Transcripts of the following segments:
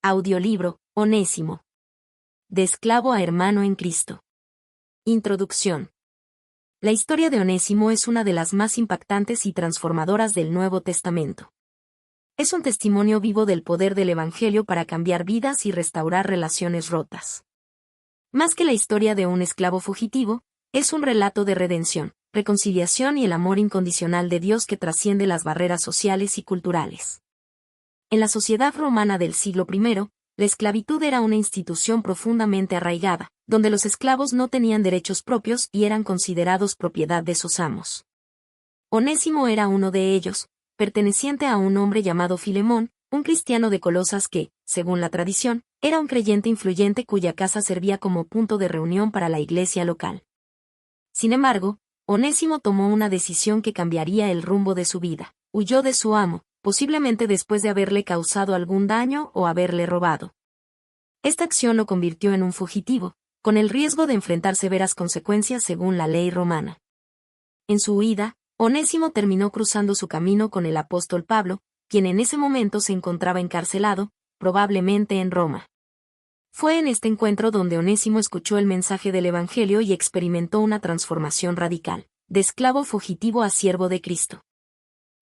Audiolibro, Onésimo. De esclavo a hermano en Cristo. Introducción. La historia de Onésimo es una de las más impactantes y transformadoras del Nuevo Testamento. Es un testimonio vivo del poder del Evangelio para cambiar vidas y restaurar relaciones rotas. Más que la historia de un esclavo fugitivo, es un relato de redención, reconciliación y el amor incondicional de Dios que trasciende las barreras sociales y culturales. En la sociedad romana del siglo I, la esclavitud era una institución profundamente arraigada, donde los esclavos no tenían derechos propios y eran considerados propiedad de sus amos. Onésimo era uno de ellos, perteneciente a un hombre llamado Filemón, un cristiano de Colosas que, según la tradición, era un creyente influyente cuya casa servía como punto de reunión para la iglesia local. Sin embargo, Onésimo tomó una decisión que cambiaría el rumbo de su vida. Huyó de su amo, posiblemente después de haberle causado algún daño o haberle robado. Esta acción lo convirtió en un fugitivo, con el riesgo de enfrentar severas consecuencias según la ley romana. En su huida, Onésimo terminó cruzando su camino con el apóstol Pablo, quien en ese momento se encontraba encarcelado, probablemente en Roma. Fue en este encuentro donde Onésimo escuchó el mensaje del Evangelio y experimentó una transformación radical, de esclavo fugitivo a siervo de Cristo.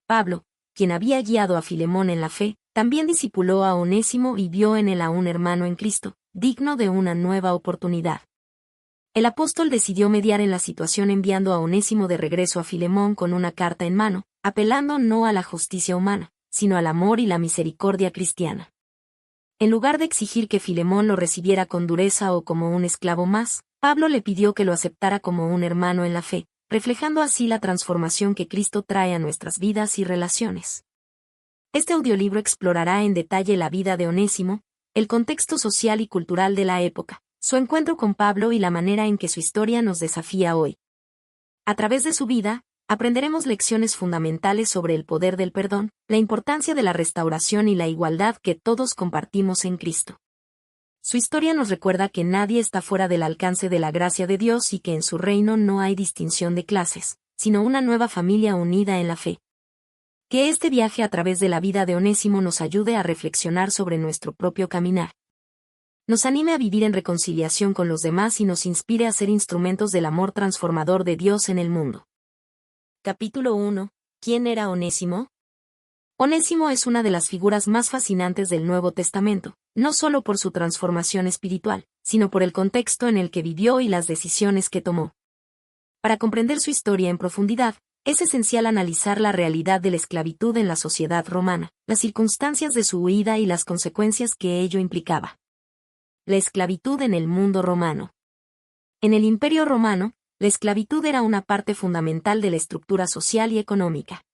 Pablo, quien había guiado a Filemón en la fe, también discipuló a Onésimo y vio en él a un hermano en Cristo, digno de una nueva oportunidad. El apóstol decidió mediar en la situación enviando a Onésimo de regreso a Filemón con una carta en mano, apelando no a la justicia humana, sino al amor y la misericordia cristiana. En lugar de exigir que Filemón lo recibiera con dureza o como un esclavo más, Pablo le pidió que lo aceptara como un hermano en la fe, reflejando así la transformación que Cristo trae a nuestras vidas y relaciones. Este audiolibro explorará en detalle la vida de Onésimo, el contexto social y cultural de la época, su encuentro con Pablo y la manera en que su historia nos desafía hoy. A través de su vida, aprenderemos lecciones fundamentales sobre el poder del perdón, la importancia de la restauración y la igualdad que todos compartimos en Cristo. Su historia nos recuerda que nadie está fuera del alcance de la gracia de Dios y que en su reino no hay distinción de clases, sino una nueva familia unida en la fe. Que este viaje a través de la vida de Onésimo nos ayude a reflexionar sobre nuestro propio caminar. Nos anime a vivir en reconciliación con los demás y nos inspire a ser instrumentos del amor transformador de Dios en el mundo. Capítulo 1. ¿Quién era Onésimo? Onésimo es una de las figuras más fascinantes del Nuevo Testamento, no solo por su transformación espiritual, sino por el contexto en el que vivió y las decisiones que tomó. Para comprender su historia en profundidad, es esencial analizar la realidad de la esclavitud en la sociedad romana, las circunstancias de su huida y las consecuencias que ello implicaba. La esclavitud en el mundo romano. En el Imperio Romano, la esclavitud era una parte fundamental de la estructura social y económica.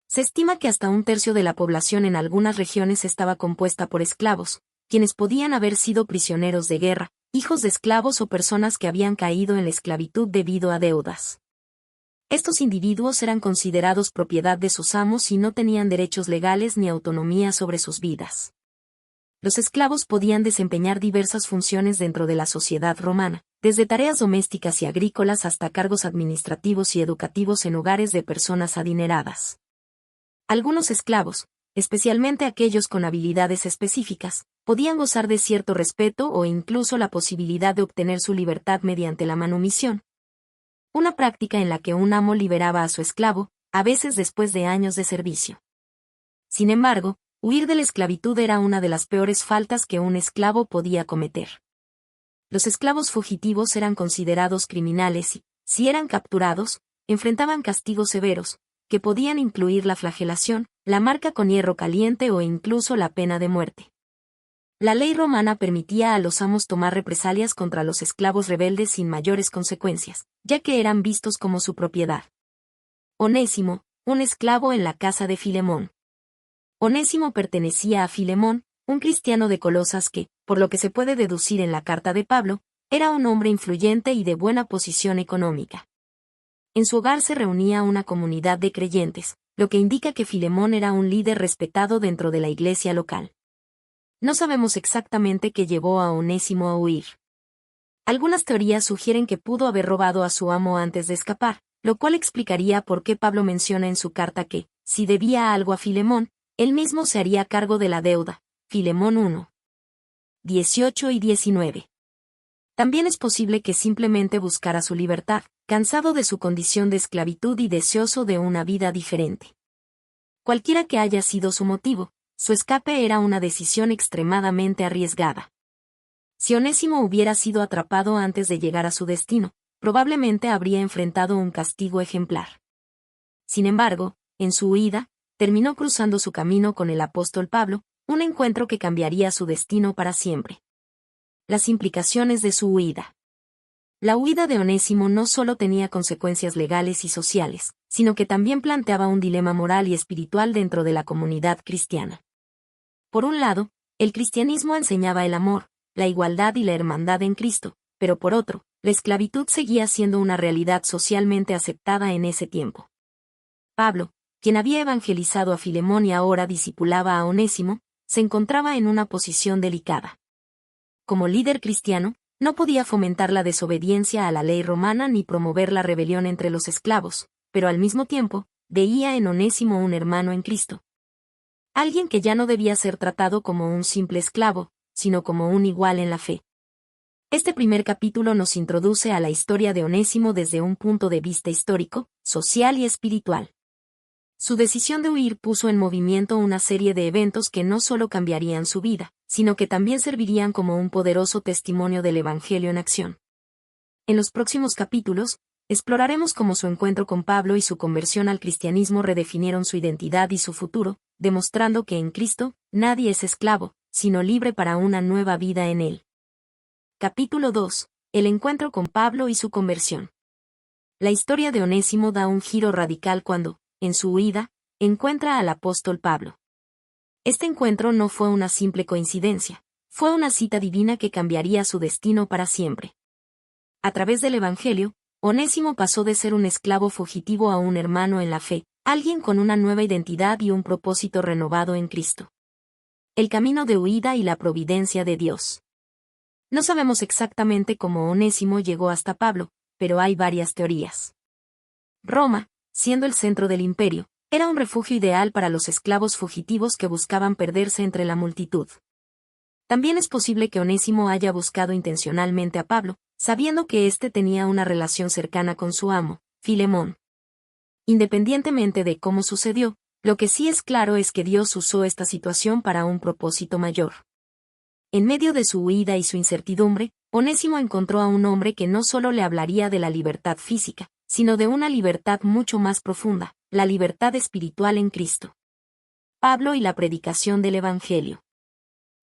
Se estima que hasta un tercio de la población en algunas regiones estaba compuesta por esclavos, quienes podían haber sido prisioneros de guerra, hijos de esclavos o personas que habían caído en la esclavitud debido a deudas. Estos individuos eran considerados propiedad de sus amos y no tenían derechos legales ni autonomía sobre sus vidas. Los esclavos podían desempeñar diversas funciones dentro de la sociedad romana, desde tareas domésticas y agrícolas hasta cargos administrativos y educativos en hogares de personas adineradas. Algunos esclavos, especialmente aquellos con habilidades específicas, podían gozar de cierto respeto o incluso la posibilidad de obtener su libertad mediante la manumisión. Una práctica en la que un amo liberaba a su esclavo, a veces después de años de servicio. Sin embargo, huir de la esclavitud era una de las peores faltas que un esclavo podía cometer. Los esclavos fugitivos eran considerados criminales y, si eran capturados, enfrentaban castigos severos, que podían incluir la flagelación, la marca con hierro caliente o incluso la pena de muerte. La ley romana permitía a los amos tomar represalias contra los esclavos rebeldes sin mayores consecuencias, ya que eran vistos como su propiedad. Onésimo, un esclavo en la casa de Filemón. Onésimo pertenecía a Filemón, un cristiano de Colosas que, por lo que se puede deducir en la carta de Pablo, era un hombre influyente y de buena posición económica. En su hogar se reunía una comunidad de creyentes, lo que indica que Filemón era un líder respetado dentro de la iglesia local. No sabemos exactamente qué llevó a Onésimo a huir. Algunas teorías sugieren que pudo haber robado a su amo antes de escapar, lo cual explicaría por qué Pablo menciona en su carta que, si debía algo a Filemón, él mismo se haría cargo de la deuda. Filemón 1. 18 y 19. También es posible que simplemente buscara su libertad, cansado de su condición de esclavitud y deseoso de una vida diferente. Cualquiera que haya sido su motivo, su escape era una decisión extremadamente arriesgada. Si Onésimo hubiera sido atrapado antes de llegar a su destino, probablemente habría enfrentado un castigo ejemplar. Sin embargo, en su huida, terminó cruzando su camino con el apóstol Pablo, un encuentro que cambiaría su destino para siempre. Las implicaciones de su huida. La huida de Onésimo no solo tenía consecuencias legales y sociales, sino que también planteaba un dilema moral y espiritual dentro de la comunidad cristiana. Por un lado, el cristianismo enseñaba el amor, la igualdad y la hermandad en Cristo, pero por otro, la esclavitud seguía siendo una realidad socialmente aceptada en ese tiempo. Pablo, quien había evangelizado a Filemón y ahora discipulaba a Onésimo, se encontraba en una posición delicada. Como líder cristiano, no podía fomentar la desobediencia a la ley romana ni promover la rebelión entre los esclavos, pero al mismo tiempo, veía en Onésimo un hermano en Cristo. Alguien que ya no debía ser tratado como un simple esclavo, sino como un igual en la fe. Este primer capítulo nos introduce a la historia de Onésimo desde un punto de vista histórico, social y espiritual. Su decisión de huir puso en movimiento una serie de eventos que no solo cambiarían su vida, sino que también servirían como un poderoso testimonio del Evangelio en acción. En los próximos capítulos, exploraremos cómo su encuentro con Pablo y su conversión al cristianismo redefinieron su identidad y su futuro, demostrando que en Cristo, nadie es esclavo, sino libre para una nueva vida en Él. Capítulo 2. El encuentro con Pablo y su conversión. La historia de Onésimo da un giro radical cuando, en su huida, encuentra al apóstol Pablo. Este encuentro no fue una simple coincidencia, fue una cita divina que cambiaría su destino para siempre. A través del Evangelio, Onésimo pasó de ser un esclavo fugitivo a un hermano en la fe, alguien con una nueva identidad y un propósito renovado en Cristo. El camino de huida y la providencia de Dios. No sabemos exactamente cómo Onésimo llegó hasta Pablo, pero hay varias teorías. Roma, siendo el centro del imperio, era un refugio ideal para los esclavos fugitivos que buscaban perderse entre la multitud. También es posible que Onésimo haya buscado intencionalmente a Pablo, sabiendo que éste tenía una relación cercana con su amo, Filemón. Independientemente de cómo sucedió, lo que sí es claro es que Dios usó esta situación para un propósito mayor. En medio de su huida y su incertidumbre, Onésimo encontró a un hombre que no solo le hablaría de la libertad física, sino de una libertad mucho más profunda, la libertad espiritual en Cristo. Pablo y la predicación del Evangelio.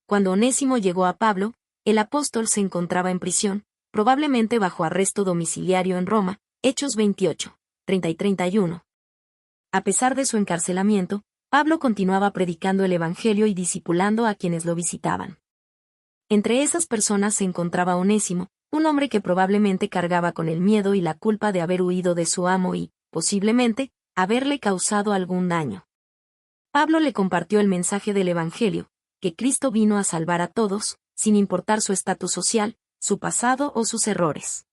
Cuando Onésimo llegó a Pablo, el apóstol se encontraba en prisión, probablemente bajo arresto domiciliario en Roma, Hechos 28, 30 y 31. A pesar de su encarcelamiento, Pablo continuaba predicando el Evangelio y discipulando a quienes lo visitaban. Entre esas personas se encontraba Onésimo, un hombre que probablemente cargaba con el miedo y la culpa de haber huido de su amo y, posiblemente, haberle causado algún daño. Pablo le compartió el mensaje del Evangelio, que Cristo vino a salvar a todos, sin importar su estatus social, su pasado o sus errores.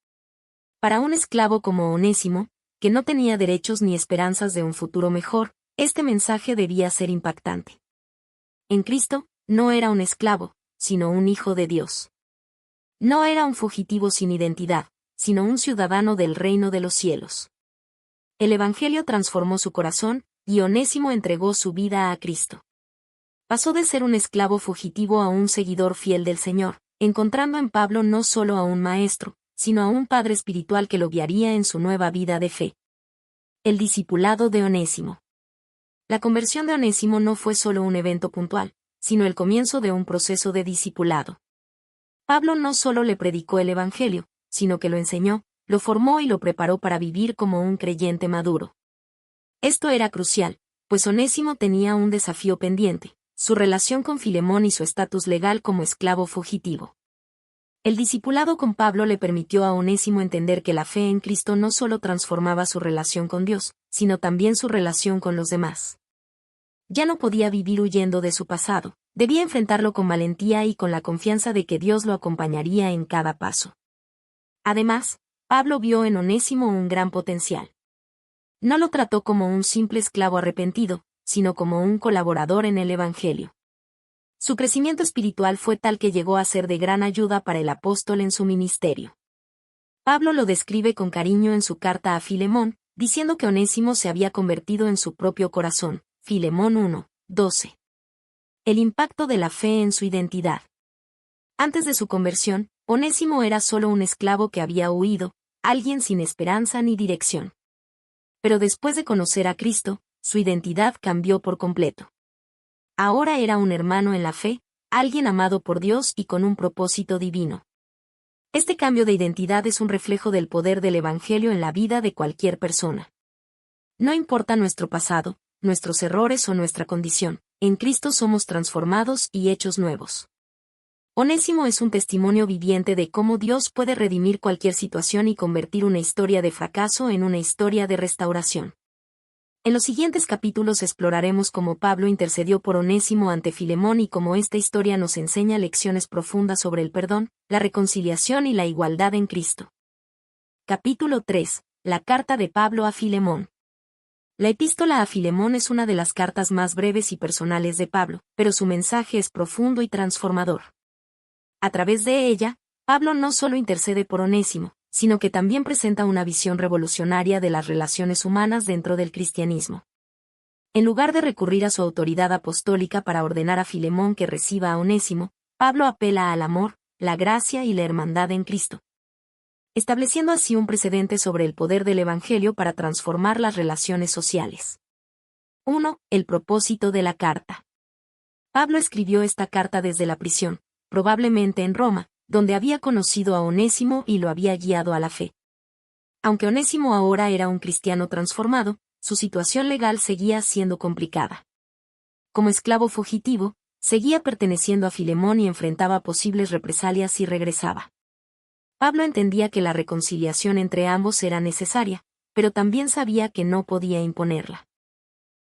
Para un esclavo como Onésimo, que no tenía derechos ni esperanzas de un futuro mejor, este mensaje debía ser impactante. En Cristo, no era un esclavo, sino un hijo de Dios. No era un fugitivo sin identidad, sino un ciudadano del reino de los cielos. El Evangelio transformó su corazón, y Onésimo entregó su vida a Cristo. Pasó de ser un esclavo fugitivo a un seguidor fiel del Señor, encontrando en Pablo no solo a un maestro, sino a un padre espiritual que lo guiaría en su nueva vida de fe. El discipulado de Onésimo. La conversión de Onésimo no fue solo un evento puntual, sino el comienzo de un proceso de discipulado. Pablo no solo le predicó el Evangelio, sino que lo enseñó, lo formó y lo preparó para vivir como un creyente maduro. Esto era crucial, pues Onésimo tenía un desafío pendiente, su relación con Filemón y su estatus legal como esclavo fugitivo. El discipulado con Pablo le permitió a Onésimo entender que la fe en Cristo no solo transformaba su relación con Dios, sino también su relación con los demás. Ya no podía vivir huyendo de su pasado, debía enfrentarlo con valentía y con la confianza de que Dios lo acompañaría en cada paso. Además, Pablo vio en Onésimo un gran potencial. No lo trató como un simple esclavo arrepentido, sino como un colaborador en el Evangelio. Su crecimiento espiritual fue tal que llegó a ser de gran ayuda para el apóstol en su ministerio. Pablo lo describe con cariño en su carta a Filemón, diciendo que Onésimo se había convertido en su propio corazón. Filemón 1:12. El impacto de la fe en su identidad. Antes de su conversión, Onésimo era solo un esclavo que había huido, alguien sin esperanza ni dirección. Pero después de conocer a Cristo, su identidad cambió por completo. Ahora era un hermano en la fe, alguien amado por Dios y con un propósito divino. Este cambio de identidad es un reflejo del poder del Evangelio en la vida de cualquier persona. No importa nuestro pasado, nuestros errores o nuestra condición, en Cristo somos transformados y hechos nuevos. Onésimo es un testimonio viviente de cómo Dios puede redimir cualquier situación y convertir una historia de fracaso en una historia de restauración. En los siguientes capítulos exploraremos cómo Pablo intercedió por Onésimo ante Filemón y cómo esta historia nos enseña lecciones profundas sobre el perdón, la reconciliación y la igualdad en Cristo. Capítulo 3. La carta de Pablo a Filemón. La epístola a Filemón es una de las cartas más breves y personales de Pablo, pero su mensaje es profundo y transformador. A través de ella, Pablo no solo intercede por Onésimo, sino que también presenta una visión revolucionaria de las relaciones humanas dentro del cristianismo. En lugar de recurrir a su autoridad apostólica para ordenar a Filemón que reciba a Onésimo, Pablo apela al amor, la gracia y la hermandad en Cristo, estableciendo así un precedente sobre el poder del Evangelio para transformar las relaciones sociales. 1. El propósito de la carta. Pablo escribió esta carta desde la prisión, probablemente en Roma, donde había conocido a Onésimo y lo había guiado a la fe. Aunque Onésimo ahora era un cristiano transformado, su situación legal seguía siendo complicada. Como esclavo fugitivo, seguía perteneciendo a Filemón y enfrentaba posibles represalias si regresaba. Pablo entendía que la reconciliación entre ambos era necesaria, pero también sabía que no podía imponerla.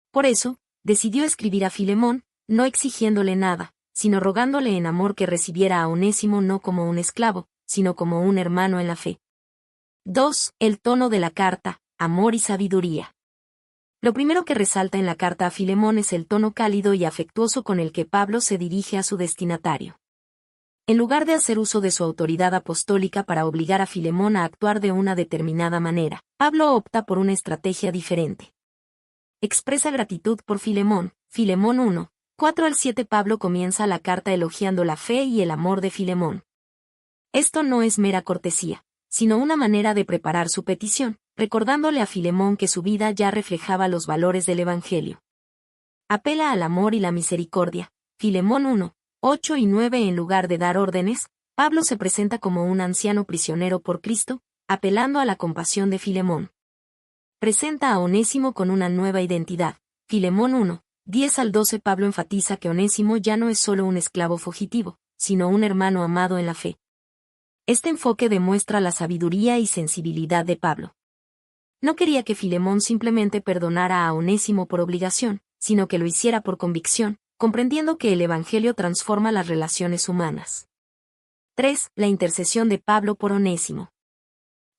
Por eso, decidió escribir a Filemón, no exigiéndole nada, sino rogándole en amor que recibiera a Onésimo no como un esclavo, sino como un hermano en la fe. 2. El tono de la carta, amor y sabiduría. Lo primero que resalta en la carta a Filemón es el tono cálido y afectuoso con el que Pablo se dirige a su destinatario. En lugar de hacer uso de su autoridad apostólica para obligar a Filemón a actuar de una determinada manera, Pablo opta por una estrategia diferente. Expresa gratitud por Filemón. Filemón 1:4-7. Pablo comienza la carta elogiando la fe y el amor de Filemón. Esto no es mera cortesía, sino una manera de preparar su petición, recordándole a Filemón que su vida ya reflejaba los valores del Evangelio. Apela al amor y la misericordia. Filemón 1:8-9. En lugar de dar órdenes, Pablo se presenta como un anciano prisionero por Cristo, apelando a la compasión de Filemón. Presenta a Onésimo con una nueva identidad. Filemón 1:10-12. Pablo enfatiza que Onésimo ya no es solo un esclavo fugitivo, sino un hermano amado en la fe. Este enfoque demuestra la sabiduría y sensibilidad de Pablo. No quería que Filemón simplemente perdonara a Onésimo por obligación, sino que lo hiciera por convicción, comprendiendo que el Evangelio transforma las relaciones humanas. 3. La intercesión de Pablo por Onésimo.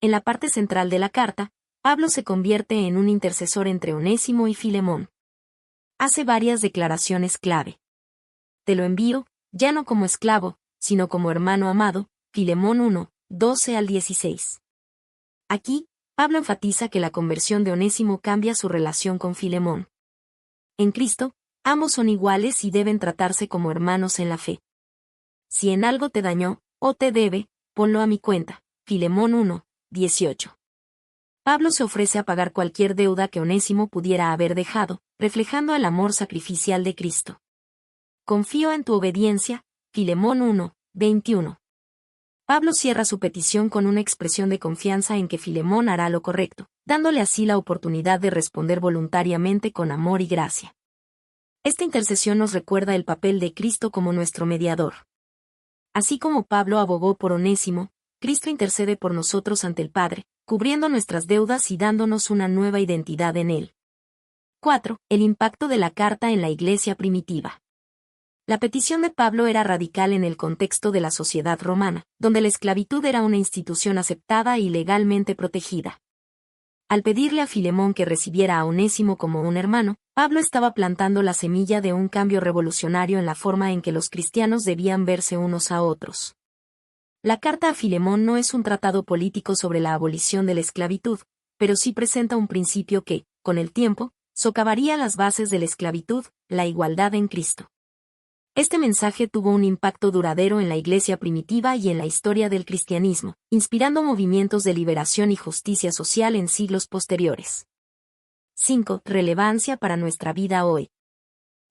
En la parte central de la carta, Pablo se convierte en un intercesor entre Onésimo y Filemón. Hace varias declaraciones clave. Te lo envío, ya no como esclavo, sino como hermano amado. Filemón 1:12-16. Aquí, Pablo enfatiza que la conversión de Onésimo cambia su relación con Filemón. En Cristo, ambos son iguales y deben tratarse como hermanos en la fe. Si en algo te dañó, o te debe, ponlo a mi cuenta. Filemón 1:18. Pablo se ofrece a pagar cualquier deuda que Onésimo pudiera haber dejado, reflejando el amor sacrificial de Cristo. Confío en tu obediencia. Filemón 1:21. Pablo cierra su petición con una expresión de confianza en que Filemón hará lo correcto, dándole así la oportunidad de responder voluntariamente con amor y gracia. Esta intercesión nos recuerda el papel de Cristo como nuestro mediador. Así como Pablo abogó por Onésimo, Cristo intercede por nosotros ante el Padre, cubriendo nuestras deudas y dándonos una nueva identidad en Él. 4. El impacto de la carta en la iglesia primitiva. La petición de Pablo era radical en el contexto de la sociedad romana, donde la esclavitud era una institución aceptada y legalmente protegida. Al pedirle a Filemón que recibiera a Onésimo como un hermano, Pablo estaba plantando la semilla de un cambio revolucionario en la forma en que los cristianos debían verse unos a otros. La carta a Filemón no es un tratado político sobre la abolición de la esclavitud, pero sí presenta un principio que, con el tiempo, socavaría las bases de la esclavitud, la igualdad en Cristo. Este mensaje tuvo un impacto duradero en la Iglesia primitiva y en la historia del cristianismo, inspirando movimientos de liberación y justicia social en siglos posteriores. 5. Relevancia para nuestra vida hoy.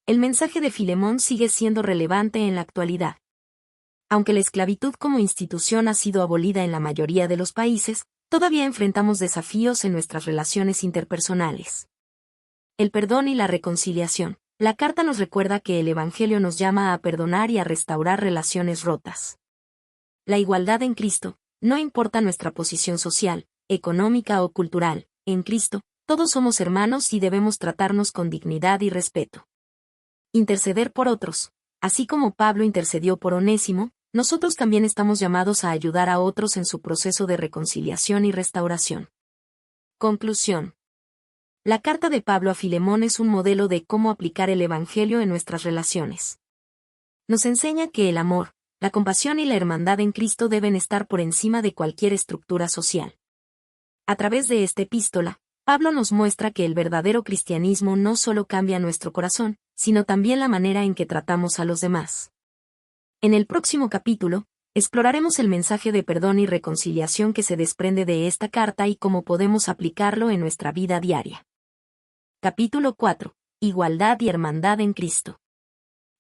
El mensaje de Filemón sigue siendo relevante en la actualidad. Aunque la esclavitud como institución ha sido abolida en la mayoría de los países, todavía enfrentamos desafíos en nuestras relaciones interpersonales. El perdón y la reconciliación. La carta nos recuerda que el Evangelio nos llama a perdonar y a restaurar relaciones rotas. La igualdad en Cristo, no importa nuestra posición social, económica o cultural, en Cristo, todos somos hermanos y debemos tratarnos con dignidad y respeto. Interceder por otros. Así como Pablo intercedió por Onésimo, nosotros también estamos llamados a ayudar a otros en su proceso de reconciliación y restauración. Conclusión. La carta de Pablo a Filemón es un modelo de cómo aplicar el Evangelio en nuestras relaciones. Nos enseña que el amor, la compasión y la hermandad en Cristo deben estar por encima de cualquier estructura social. A través de esta epístola, Pablo nos muestra que el verdadero cristianismo no solo cambia nuestro corazón, sino también la manera en que tratamos a los demás. En el próximo capítulo, exploraremos el mensaje de perdón y reconciliación que se desprende de esta carta y cómo podemos aplicarlo en nuestra vida diaria. Capítulo 4. Igualdad y hermandad en Cristo.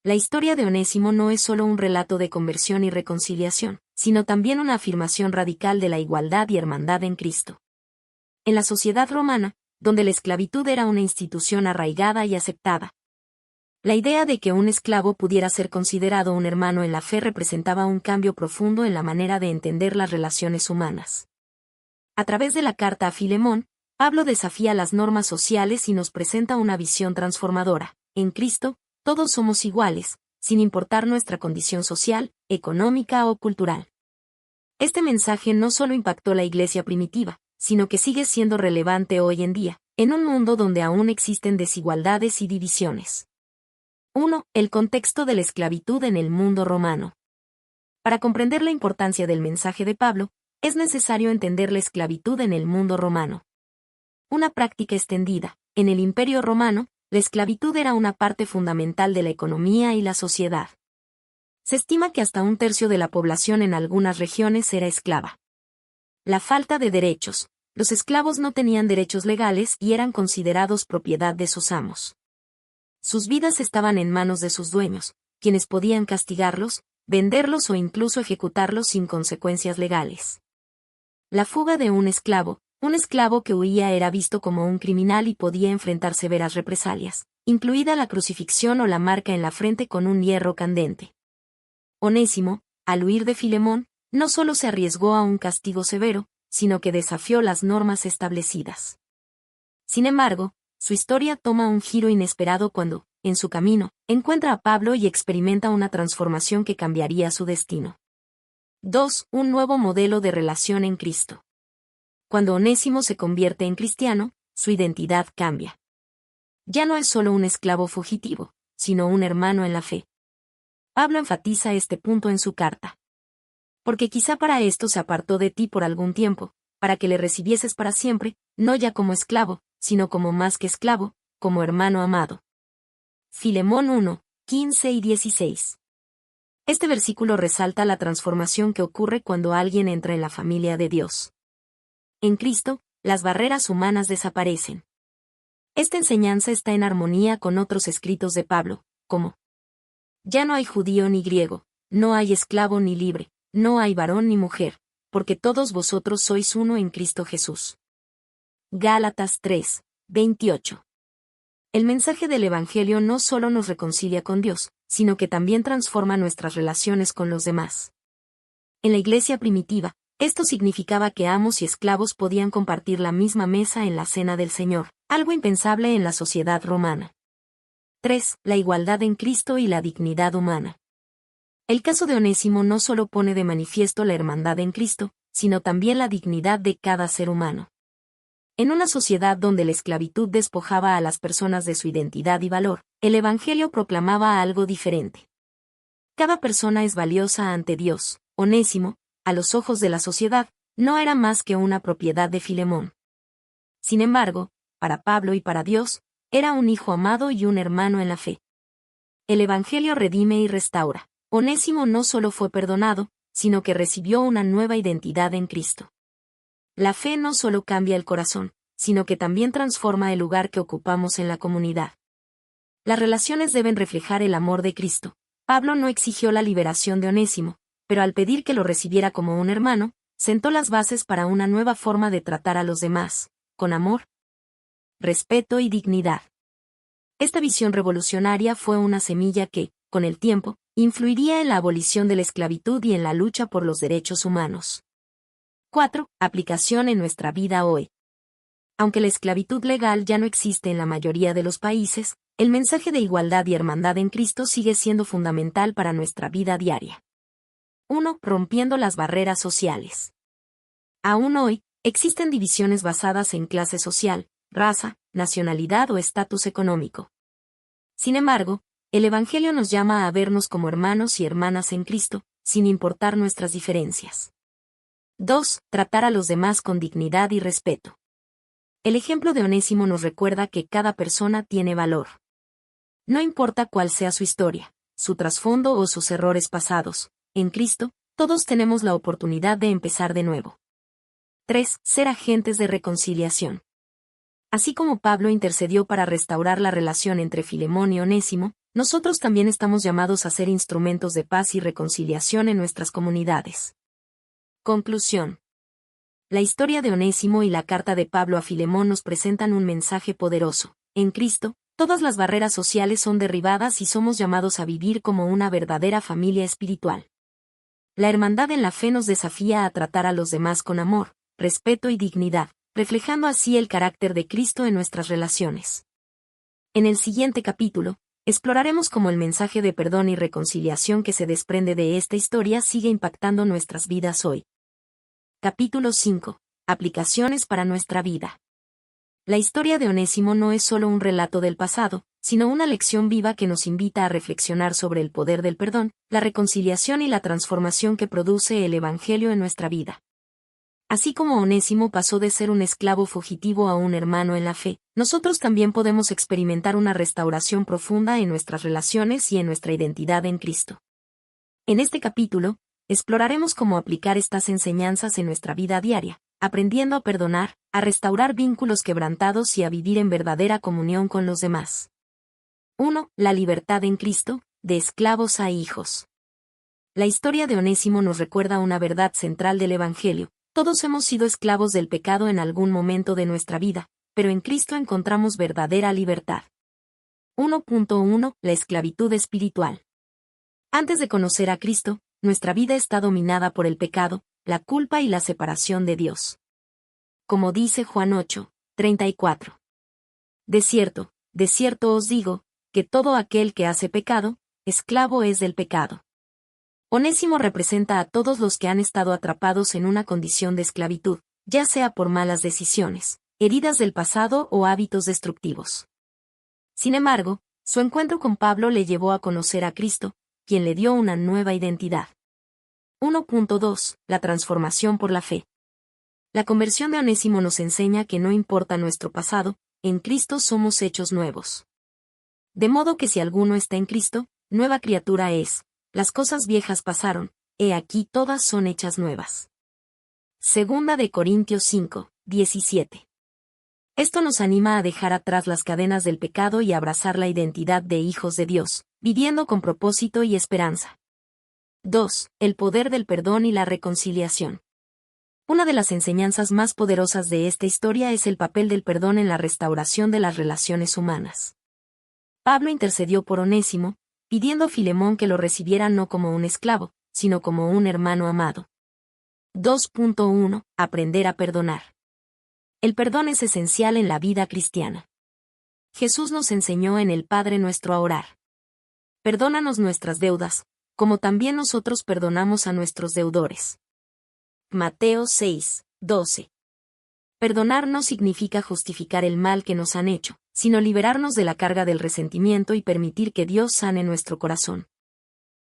La historia de Onésimo no es solo un relato de conversión y reconciliación, sino también una afirmación radical de la igualdad y hermandad en Cristo. En la sociedad romana, donde la esclavitud era una institución arraigada y aceptada, la idea de que un esclavo pudiera ser considerado un hermano en la fe representaba un cambio profundo en la manera de entender las relaciones humanas. A través de la carta a Filemón, Pablo desafía las normas sociales y nos presenta una visión transformadora. En Cristo, todos somos iguales, sin importar nuestra condición social, económica o cultural. Este mensaje no solo impactó la Iglesia primitiva, sino que sigue siendo relevante hoy en día, en un mundo donde aún existen desigualdades y divisiones. 1. El contexto de la esclavitud en el mundo romano. Para comprender la importancia del mensaje de Pablo, es necesario entender la esclavitud en el mundo romano. Una práctica extendida. En el Imperio Romano, la esclavitud era una parte fundamental de la economía y la sociedad. Se estima que hasta un tercio de la población en algunas regiones era esclava. La falta de derechos. Los esclavos no tenían derechos legales y eran considerados propiedad de sus amos. Sus vidas estaban en manos de sus dueños, quienes podían castigarlos, venderlos o incluso ejecutarlos sin consecuencias legales. La fuga de un esclavo que huía era visto como un criminal y podía enfrentar severas represalias, incluida la crucifixión o la marca en la frente con un hierro candente. Onésimo, al huir de Filemón, no solo se arriesgó a un castigo severo, sino que desafió las normas establecidas. Sin embargo, su historia toma un giro inesperado cuando, en su camino, encuentra a Pablo y experimenta una transformación que cambiaría su destino. 2. Un nuevo modelo de relación en Cristo. Cuando Onésimo se convierte en cristiano, su identidad cambia. Ya no es solo un esclavo fugitivo, sino un hermano en la fe. Pablo enfatiza este punto en su carta. Porque quizá para esto se apartó de ti por algún tiempo, para que le recibieses para siempre, no ya como esclavo, sino como más que esclavo, como hermano amado. Filemón 1, 15 y 16. Este versículo resalta la transformación que ocurre cuando alguien entra en la familia de Dios. En Cristo, las barreras humanas desaparecen. Esta enseñanza está en armonía con otros escritos de Pablo, como: ya no hay judío ni griego, no hay esclavo ni libre, no hay varón ni mujer, porque todos vosotros sois uno en Cristo Jesús. Gálatas 3, 28. El mensaje del Evangelio no solo nos reconcilia con Dios, sino que también transforma nuestras relaciones con los demás. En la Iglesia primitiva, esto significaba que amos y esclavos podían compartir la misma mesa en la cena del Señor, algo impensable en la sociedad romana. 3. La igualdad en Cristo y la dignidad humana. El caso de Onésimo no solo pone de manifiesto la hermandad en Cristo, sino también la dignidad de cada ser humano. En una sociedad donde la esclavitud despojaba a las personas de su identidad y valor, el Evangelio proclamaba algo diferente. Cada persona es valiosa ante Dios. Onésimo, a los ojos de la sociedad, no era más que una propiedad de Filemón. Sin embargo, para Pablo y para Dios, era un hijo amado y un hermano en la fe. El Evangelio redime y restaura. Onésimo no solo fue perdonado, sino que recibió una nueva identidad en Cristo. La fe no solo cambia el corazón, sino que también transforma el lugar que ocupamos en la comunidad. Las relaciones deben reflejar el amor de Cristo. Pablo no exigió la liberación de Onésimo, pero al pedir que lo recibiera como un hermano, sentó las bases para una nueva forma de tratar a los demás, con amor, respeto y dignidad. Esta visión revolucionaria fue una semilla que, con el tiempo, influiría en la abolición de la esclavitud y en la lucha por los derechos humanos. 4. Aplicación en nuestra vida hoy. Aunque la esclavitud legal ya no existe en la mayoría de los países, el mensaje de igualdad y hermandad en Cristo sigue siendo fundamental para nuestra vida diaria. 1. Rompiendo las barreras sociales. Aún hoy, existen divisiones basadas en clase social, raza, nacionalidad o estatus económico. Sin embargo, el Evangelio nos llama a vernos como hermanos y hermanas en Cristo, sin importar nuestras diferencias. 2. Tratar a los demás con dignidad y respeto. El ejemplo de Onésimo nos recuerda que cada persona tiene valor. No importa cuál sea su historia, su trasfondo o sus errores pasados, en Cristo, todos tenemos la oportunidad de empezar de nuevo. 3. Ser agentes de reconciliación. Así como Pablo intercedió para restaurar la relación entre Filemón y Onésimo, nosotros también estamos llamados a ser instrumentos de paz y reconciliación en nuestras comunidades. Conclusión. La historia de Onésimo y la carta de Pablo a Filemón nos presentan un mensaje poderoso. En Cristo, todas las barreras sociales son derribadas y somos llamados a vivir como una verdadera familia espiritual. La hermandad en la fe nos desafía a tratar a los demás con amor, respeto y dignidad, reflejando así el carácter de Cristo en nuestras relaciones. En el siguiente capítulo, exploraremos cómo el mensaje de perdón y reconciliación que se desprende de esta historia sigue impactando nuestras vidas hoy. Capítulo 5. Aplicaciones para nuestra vida. La historia de Onésimo no es solo un relato del pasado, sino una lección viva que nos invita a reflexionar sobre el poder del perdón, la reconciliación y la transformación que produce el Evangelio en nuestra vida. Así como Onésimo pasó de ser un esclavo fugitivo a un hermano en la fe, nosotros también podemos experimentar una restauración profunda en nuestras relaciones y en nuestra identidad en Cristo. En este capítulo, exploraremos cómo aplicar estas enseñanzas en nuestra vida diaria, aprendiendo a perdonar, a restaurar vínculos quebrantados y a vivir en verdadera comunión con los demás. 1. La libertad en Cristo, de esclavos a hijos. La historia de Onésimo nos recuerda una verdad central del Evangelio. Todos hemos sido esclavos del pecado en algún momento de nuestra vida, pero en Cristo encontramos verdadera libertad. 1.1. La esclavitud espiritual. Antes de conocer a Cristo, nuestra vida está dominada por el pecado, la culpa y la separación de Dios. Como dice Juan 8:34. De cierto os digo, que todo aquel que hace pecado, esclavo es del pecado. Onésimo representa a todos los que han estado atrapados en una condición de esclavitud, ya sea por malas decisiones, heridas del pasado o hábitos destructivos. Sin embargo, su encuentro con Pablo le llevó a conocer a Cristo, quien le dio una nueva identidad. 1.2. La transformación por la fe. La conversión de Onésimo nos enseña que no importa nuestro pasado, en Cristo somos hechos nuevos. De modo que si alguno está en Cristo, nueva criatura es. Las cosas viejas pasaron, he aquí todas son hechas nuevas. Segunda de Corintios 5:17. Esto nos anima a dejar atrás las cadenas del pecado y abrazar la identidad de hijos de Dios, viviendo con propósito y esperanza. 2. El poder del perdón y la reconciliación. Una de las enseñanzas más poderosas de esta historia es el papel del perdón en la restauración de las relaciones humanas. Pablo intercedió por Onésimo, pidiendo a Filemón que lo recibiera no como un esclavo, sino como un hermano amado. 2.1. Aprender a perdonar. El perdón es esencial en la vida cristiana. Jesús nos enseñó en el Padre Nuestro a orar. Perdónanos nuestras deudas, como también nosotros perdonamos a nuestros deudores. Mateo 6:12. Perdonar no significa justificar el mal que nos han hecho, sino liberarnos de la carga del resentimiento y permitir que Dios sane nuestro corazón.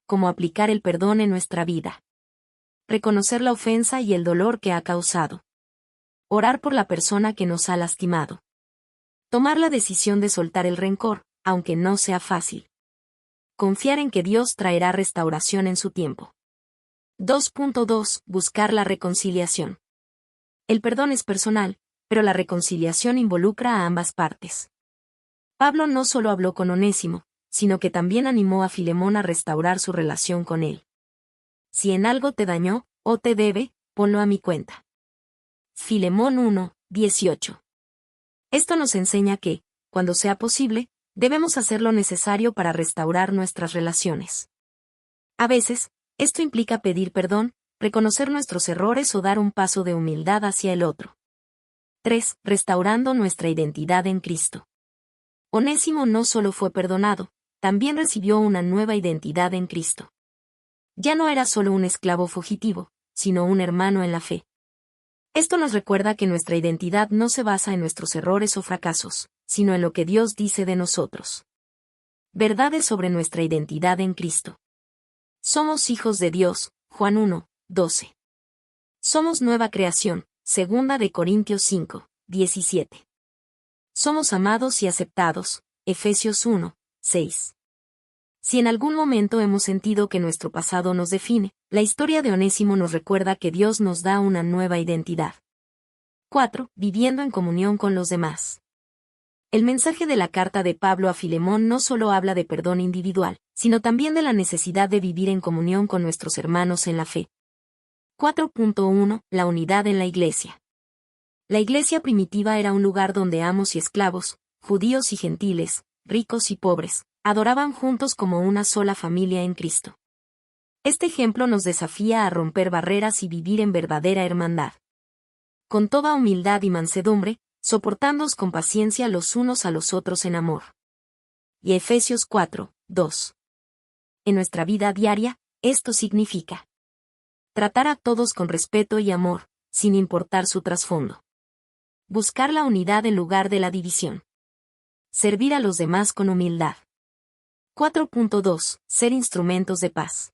¿Cómo aplicar el perdón en nuestra vida? Reconocer la ofensa y el dolor que ha causado. Orar por la persona que nos ha lastimado. Tomar la decisión de soltar el rencor, aunque no sea fácil. Confiar en que Dios traerá restauración en su tiempo. 2.2. Buscar la reconciliación. El perdón es personal, pero la reconciliación involucra a ambas partes. Pablo no solo habló con Onésimo, sino que también animó a Filemón a restaurar su relación con él. Si en algo te dañó, o te debe, ponlo a mi cuenta. Filemón 1:18. Esto nos enseña que, cuando sea posible, debemos hacer lo necesario para restaurar nuestras relaciones. A veces, esto implica pedir perdón, reconocer nuestros errores o dar un paso de humildad hacia el otro. 3. Restaurando nuestra identidad en Cristo. Onésimo no solo fue perdonado, también recibió una nueva identidad en Cristo. Ya no era solo un esclavo fugitivo, sino un hermano en la fe. Esto nos recuerda que nuestra identidad no se basa en nuestros errores o fracasos, sino en lo que Dios dice de nosotros. Verdades sobre nuestra identidad en Cristo. Somos hijos de Dios, Juan 1:12. Somos nueva creación, 2 de Corintios 5:17. Somos amados y aceptados, Efesios 1:6. Si en algún momento hemos sentido que nuestro pasado nos define, la historia de Onésimo nos recuerda que Dios nos da una nueva identidad. 4. Viviendo en comunión con los demás. El mensaje de la carta de Pablo a Filemón no solo habla de perdón individual, sino también de la necesidad de vivir en comunión con nuestros hermanos en la fe. 4.1. La unidad en la iglesia. La iglesia primitiva era un lugar donde amos y esclavos, judíos y gentiles, ricos y pobres, adoraban juntos como una sola familia en Cristo. Este ejemplo nos desafía a romper barreras y vivir en verdadera hermandad. Con toda humildad y mansedumbre, soportándoos con paciencia los unos a los otros en amor. Y Efesios 4:2. En nuestra vida diaria, esto significa tratar a todos con respeto y amor, sin importar su trasfondo. Buscar la unidad en lugar de la división. Servir a los demás con humildad. 4.2. Ser instrumentos de paz.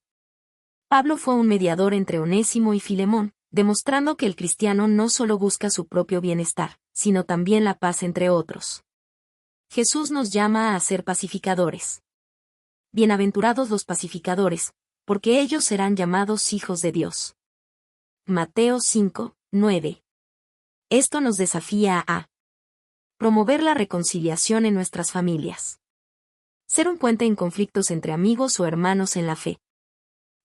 Pablo fue un mediador entre Onésimo y Filemón, demostrando que el cristiano no solo busca su propio bienestar, sino también la paz entre otros. Jesús nos llama a ser pacificadores. Bienaventurados los pacificadores, porque ellos serán llamados hijos de Dios. Mateo 5:9. Esto nos desafía a promover la reconciliación en nuestras familias. Ser un puente en conflictos entre amigos o hermanos en la fe.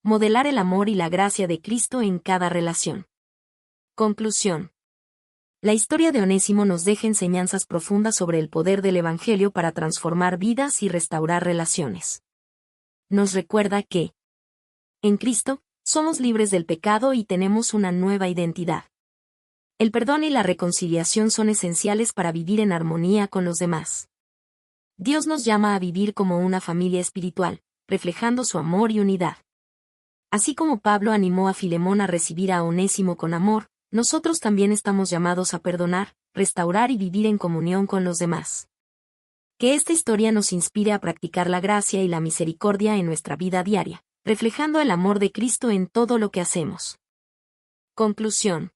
Modelar el amor y la gracia de Cristo en cada relación. Conclusión. La historia de Onésimo nos deja enseñanzas profundas sobre el poder del Evangelio para transformar vidas y restaurar relaciones. Nos recuerda que, en Cristo, somos libres del pecado y tenemos una nueva identidad. El perdón y la reconciliación son esenciales para vivir en armonía con los demás. Dios nos llama a vivir como una familia espiritual, reflejando su amor y unidad. Así como Pablo animó a Filemón a recibir a Onésimo con amor, nosotros también estamos llamados a perdonar, restaurar y vivir en comunión con los demás. Que esta historia nos inspire a practicar la gracia y la misericordia en nuestra vida diaria, reflejando el amor de Cristo en todo lo que hacemos. Conclusión.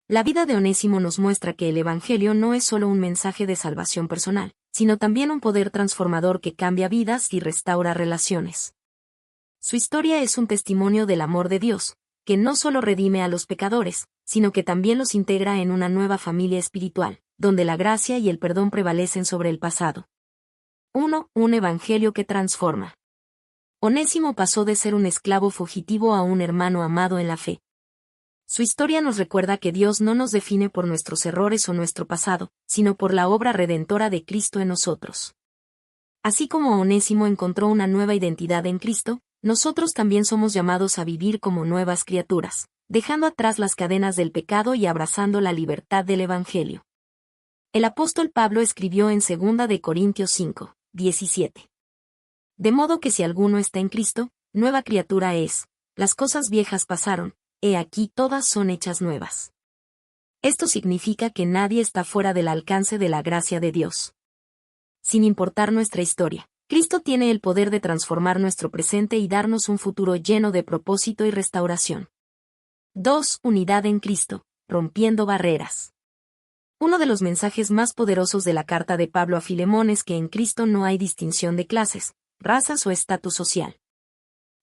La vida de Onésimo nos muestra que el Evangelio no es solo un mensaje de salvación personal, sino también un poder transformador que cambia vidas y restaura relaciones. Su historia es un testimonio del amor de Dios, que no solo redime a los pecadores, sino que también los integra en una nueva familia espiritual, donde la gracia y el perdón prevalecen sobre el pasado. 1. Un Evangelio que transforma. Onésimo pasó de ser un esclavo fugitivo a un hermano amado en la fe. Su historia nos recuerda que Dios no nos define por nuestros errores o nuestro pasado, sino por la obra redentora de Cristo en nosotros. Así como Onésimo encontró una nueva identidad en Cristo, nosotros también somos llamados a vivir como nuevas criaturas, dejando atrás las cadenas del pecado y abrazando la libertad del Evangelio. El apóstol Pablo escribió en 2 de Corintios 5:17. De modo que si alguno está en Cristo, nueva criatura es, las cosas viejas pasaron, he aquí todas son hechas nuevas. Esto significa que nadie está fuera del alcance de la gracia de Dios. Sin importar nuestra historia, Cristo tiene el poder de transformar nuestro presente y darnos un futuro lleno de propósito y restauración. 2. Unidad en Cristo, rompiendo barreras. Uno de los mensajes más poderosos de la carta de Pablo a Filemón es que en Cristo no hay distinción de clases, razas o estatus social.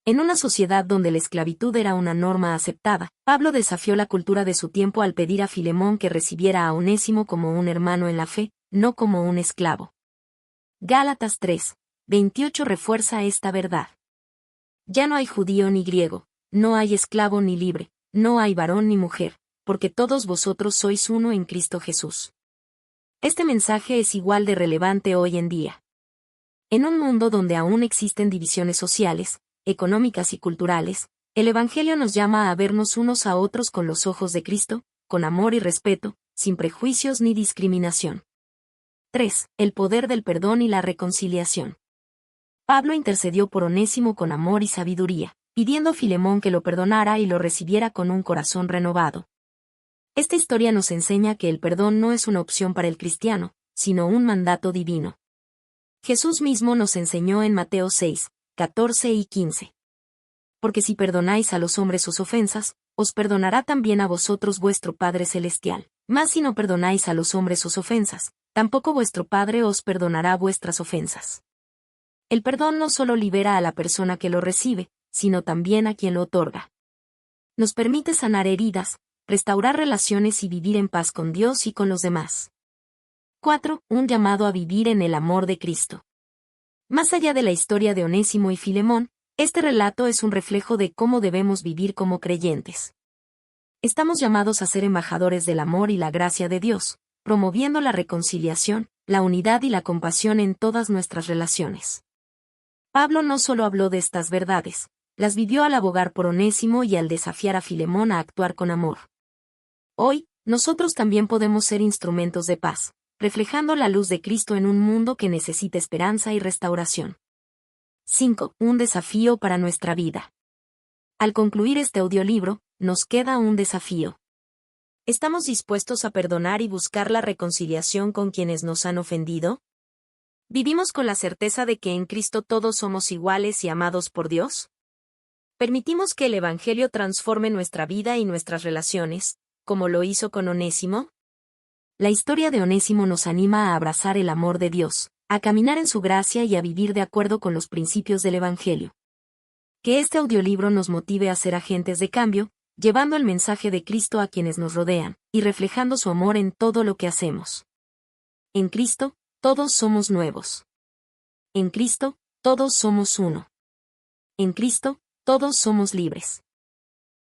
En una sociedad donde la esclavitud era una norma aceptada, Pablo desafió la cultura de su tiempo al pedir a Filemón que recibiera a Onésimo como un hermano en la fe, no como un esclavo. Gálatas 3:28 refuerza esta verdad. Ya no hay judío ni griego, no hay esclavo ni libre, no hay varón ni mujer, porque todos vosotros sois uno en Cristo Jesús. Este mensaje es igual de relevante hoy en día. En un mundo donde aún existen divisiones sociales, económicas y culturales, el Evangelio nos llama a vernos unos a otros con los ojos de Cristo, con amor y respeto, sin prejuicios ni discriminación. 3. El poder del perdón y la reconciliación. Pablo intercedió por Onésimo con amor y sabiduría, pidiendo a Filemón que lo perdonara y lo recibiera con un corazón renovado. Esta historia nos enseña que el perdón no es una opción para el cristiano, sino un mandato divino. Jesús mismo nos enseñó en Mateo 6:14 y 15. Porque si perdonáis a los hombres sus ofensas, os perdonará también a vosotros vuestro Padre Celestial. Mas si no perdonáis a los hombres sus ofensas, tampoco vuestro Padre os perdonará vuestras ofensas. El perdón no solo libera a la persona que lo recibe, sino también a quien lo otorga. Nos permite sanar heridas, restaurar relaciones y vivir en paz con Dios y con los demás. 4. Un llamado a vivir en el amor de Cristo. Más allá de la historia de Onésimo y Filemón, este relato es un reflejo de cómo debemos vivir como creyentes. Estamos llamados a ser embajadores del amor y la gracia de Dios, promoviendo la reconciliación, la unidad y la compasión en todas nuestras relaciones. Pablo no solo habló de estas verdades, las vivió al abogar por Onésimo y al desafiar a Filemón a actuar con amor. Hoy, nosotros también podemos ser instrumentos de paz, reflejando la luz de Cristo en un mundo que necesita esperanza y restauración. 5. Un desafío para nuestra vida. Al concluir este audiolibro, nos queda un desafío. ¿Estamos dispuestos a perdonar y buscar la reconciliación con quienes nos han ofendido? ¿Vivimos con la certeza de que en Cristo todos somos iguales y amados por Dios? ¿Permitimos que el Evangelio transforme nuestra vida y nuestras relaciones, como lo hizo con Onésimo? La historia de Onésimo nos anima a abrazar el amor de Dios, a caminar en su gracia y a vivir de acuerdo con los principios del Evangelio. Que este audiolibro nos motive a ser agentes de cambio, llevando el mensaje de Cristo a quienes nos rodean, y reflejando su amor en todo lo que hacemos. En Cristo, todos somos nuevos. En Cristo, todos somos uno. En Cristo, todos somos libres.